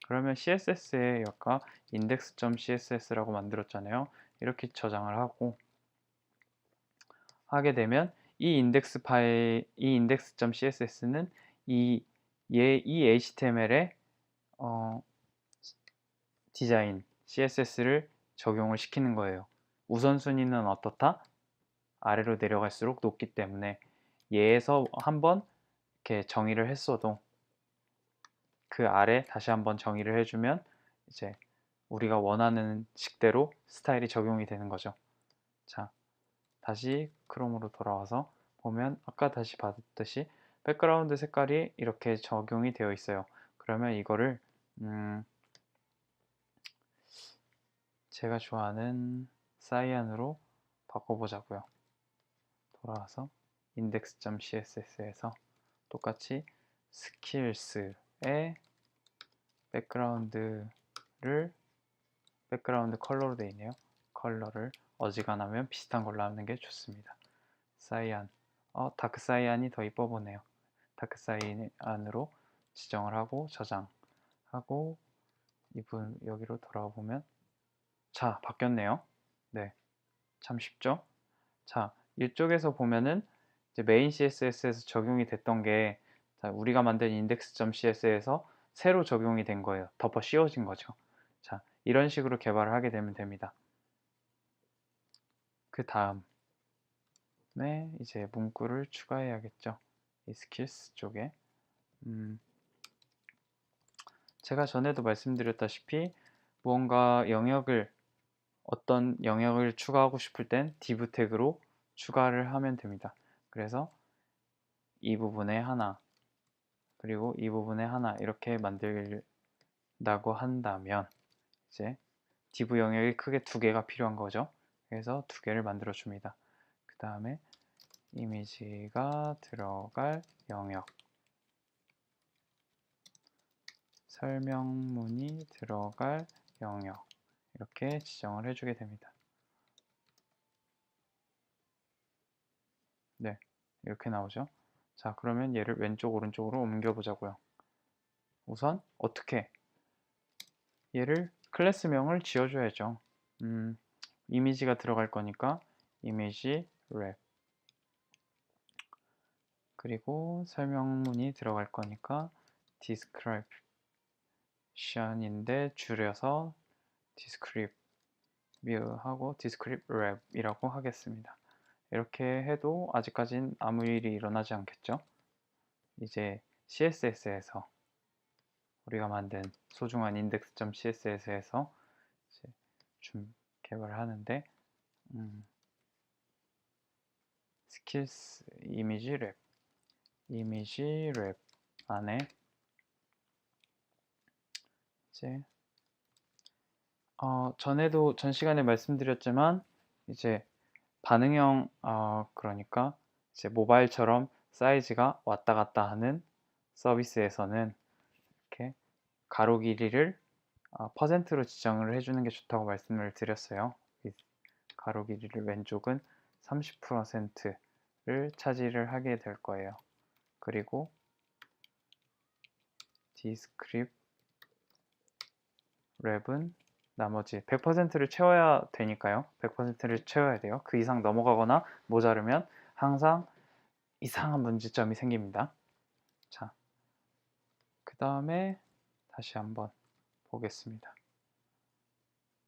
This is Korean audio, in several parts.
그러면 CSS에 아까 index.css라고 만들었잖아요. 이렇게 저장을 하게 되면 이 인덱스 파일, 이 index.css는 이 HTML에 디자인 CSS를 적용을 시키는 거예요. 우선순위는 어떻다? 아래로 내려갈수록 높기 때문에 얘에서 한번 이렇게 정의를 했어도 그 아래 다시 한번 정의를 해주면 이제 우리가 원하는 식대로 스타일이 적용이 되는 거죠. 자, 다시 크롬으로 돌아와서 보면 아까 다시 봤듯이 백그라운드 색깔이 이렇게 적용이 되어 있어요. 그러면 이거를 제가 좋아하는 사이안으로 바꿔보자고요. 돌아와서 index.css에서 똑같이 skills에 백그라운드 컬러로 되어 있네요. 컬러를 어지간하면 비슷한 걸로 하는 게 좋습니다. 사이안, 다크 사이안이 더 이뻐 보네요. 다크 사이안으로 지정을 하고 저장하고 이분 여기로 돌아와 보면 자, 바뀌었네요. 네, 참 쉽죠? 자, 이쪽에서 보면은 이제 메인 CSS에서 적용이 됐던 게 우리가 만든 index.cs에서 새로 적용이 된 거예요. 덮어 씌워진 거죠. 자, 이런 식으로 개발을 하게 되면 됩니다. 그 다음에 이제 문구를 추가해야겠죠. 이 skills 쪽에 제가 전에도 말씀드렸다시피 무언가 어떤 영역을 추가하고 싶을 땐 div 태그로 추가를 하면 됩니다. 그래서 이 부분에 하나 그리고 이 부분에 하나 이렇게 만들다고 한다면 이제 div 영역이 크게 두 개가 필요한 거죠. 그래서 두 개를 만들어 줍니다. 그 다음에 이미지가 들어갈 영역, 설명문이 들어갈 영역 이렇게 지정을 해주게 됩니다. 네, 이렇게 나오죠. 자, 그러면 얘를 왼쪽 오른쪽으로 옮겨 보자고요. 우선 어떻게 얘를 클래스명을 지어줘야죠. 이미지가 들어갈 거니까 이미지 랩, 그리고 설명문이 들어갈 거니까 description인데 줄여서 descript 하고 descript 랩이라고 하겠습니다. 이렇게 해도 아직까진 아무 일이 일어나지 않겠죠. 이제 CSS에서 우리가 만든 소중한 index.css에서 좀 개발을 하는데 skills 이미지 랩 안에 이제 전에도 전 시간에 말씀드렸지만 이제 반응형 그러니까 이제 모바일처럼 사이즈가 왔다 갔다 하는 서비스에서는 이렇게 가로 길이를 퍼센트로 지정을 해주는 게 좋다고 말씀을 드렸어요. 가로 길이를 왼쪽은 30%를 차지를 하게 될 거예요. 그리고 descript 랩은 나머지 100%를 채워야 되니까요. 100%를 채워야 돼요. 그 이상 넘어가거나 모자르면 항상 이상한 문제점이 생깁니다. 자, 그 다음에 다시 한번 보겠습니다.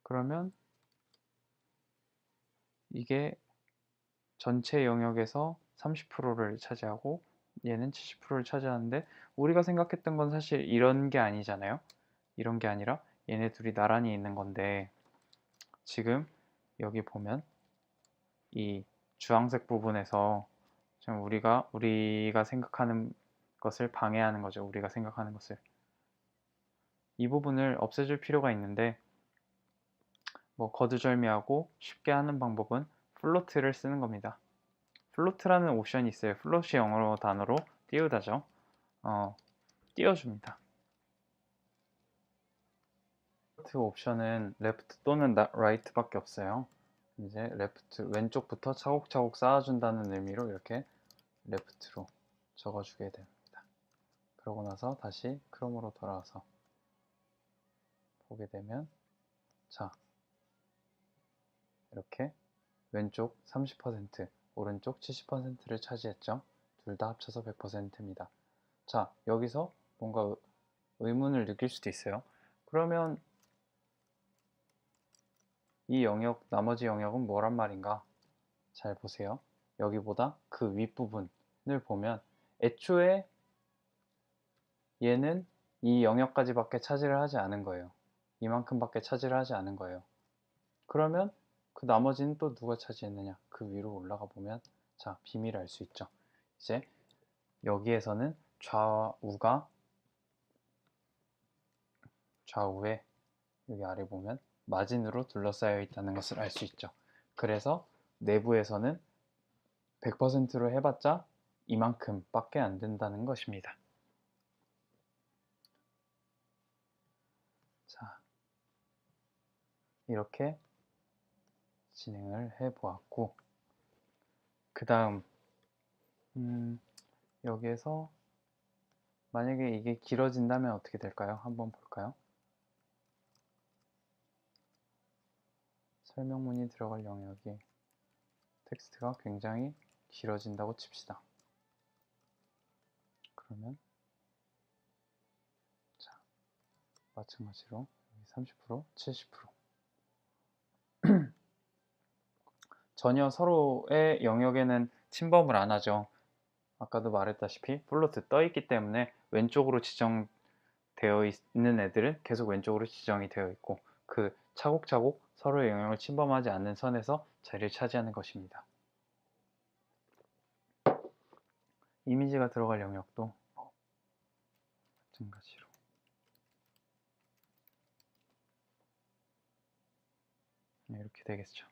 그러면 이게 전체 영역에서 30%를 차지하고 얘는 70%를 차지하는데 우리가 생각했던 건 사실 이런 게 아니잖아요. 이런 게 아니라 얘네 둘이 나란히 있는 건데 지금 여기 보면 이 주황색 부분에서 지금 우리가 생각하는 것을 방해하는 거죠. 우리가 생각하는 것을. 이 부분을 없애줄 필요가 있는데 뭐 거두절미하고 쉽게 하는 방법은 플로트를 쓰는 겁니다. 플로트라는 옵션이 있어요. 플롯이 영어로 단어로 띄우다죠. 띄워줍니다. 플로트 옵션은 레프트 또는 라이트밖에 없어요. 이제 레프트 왼쪽부터 차곡차곡 쌓아준다는 의미로 이렇게 레프트로 적어주게 됩니다. 그러고 나서 다시 크롬으로 돌아와서 보게 되면 자, 이렇게 왼쪽 30%, 오른쪽 70%를 차지했죠. 둘 다 합쳐서 100%입니다. 자, 여기서 뭔가 의문을 느낄 수도 있어요. 그러면 이 영역, 나머지 영역은 뭐란 말인가? 잘 보세요. 여기보다 그 윗부분을 보면 애초에 얘는 이 영역까지밖에 차지를 하지 않은 거예요. 이만큼밖에 차지를 하지 않은 거예요. 그러면 그 나머지는 또 누가 차지했느냐? 그 위로 올라가 보면 자, 비밀을 알 수 있죠. 이제 여기에서는 좌우에 여기 아래 보면 마진으로 둘러싸여 있다는 것을 알 수 있죠. 그래서 내부에서는 100%로 해봤자 이만큼 밖에 안 된다는 것입니다. 자, 이렇게 진행을 해 보았고, 그 다음 여기에서 만약에 이게 길어진다면 어떻게 될까요? 한번 볼까요? 설명문이 들어갈 영역이 텍스트가 굉장히 길어진다고 칩시다. 그러면 자, 마찬가지로 30%, 70% 전혀 서로의 영역에는 침범을 안 하죠. 아까도 말했다시피 플로트 떠 있기 때문에 왼쪽으로 지정되어 있는 애들은 계속 왼쪽으로 지정이 되어 있고 그 차곡차곡 서로의 영역을 침범하지 않는 선에서 자리를 차지하는 것입니다. 이미지가 들어갈 영역도 마찬가지로 이렇게 되겠죠.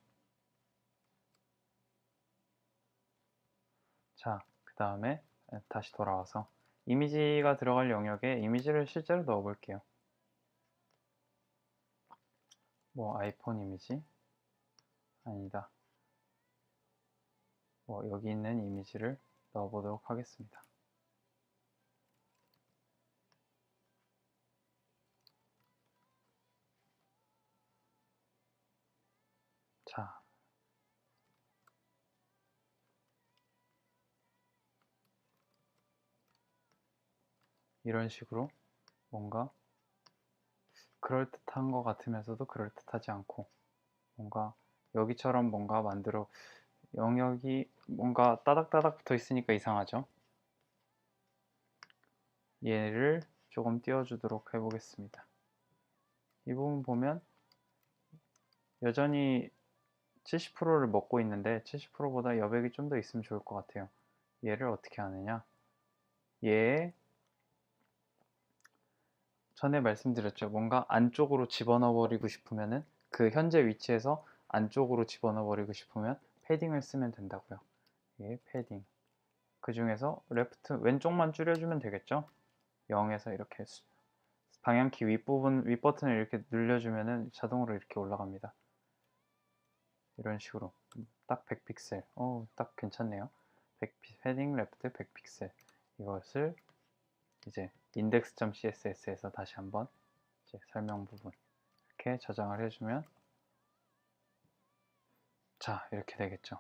자, 그 다음에 다시 돌아와서 이미지가 들어갈 영역에 이미지를 실제로 넣어 볼게요. 뭐 아이폰 이미지 아니다. 뭐 여기 있는 이미지를 넣어 보도록 하겠습니다. 자, 이런 식으로 뭔가 그럴듯한 것 같으면서도 그럴듯하지 않고 뭔가 여기처럼 뭔가 만들어 영역이 뭔가 따닥따닥 붙어 있으니까 이상하죠. 얘를 조금 띄워주도록 해보겠습니다. 이 부분 보면 여전히 70%를 먹고 있는데 70%보다 여백이 좀 더 있으면 좋을 것 같아요. 얘를 어떻게 하느냐? 얘에 전에 말씀드렸죠. 뭔가 안쪽으로 집어넣어 버리고 싶으면은 그 현재 위치에서 안쪽으로 집어넣어 버리고 싶으면 패딩을 쓰면 된다고요. 예, 패딩. 그 중에서 레프트 왼쪽만 줄여주면 되겠죠. 0에서 이렇게 방향키 윗부분 윗버튼을 이렇게 눌러주면은 자동으로 이렇게 올라갑니다. 이런 식으로 딱 100픽셀. 딱 괜찮네요. 패딩 레프트 100픽셀. 이것을 이제 index.css에서 다시 한번 이제 설명 부분 이렇게 저장을 해주면 자, 이렇게 되겠죠.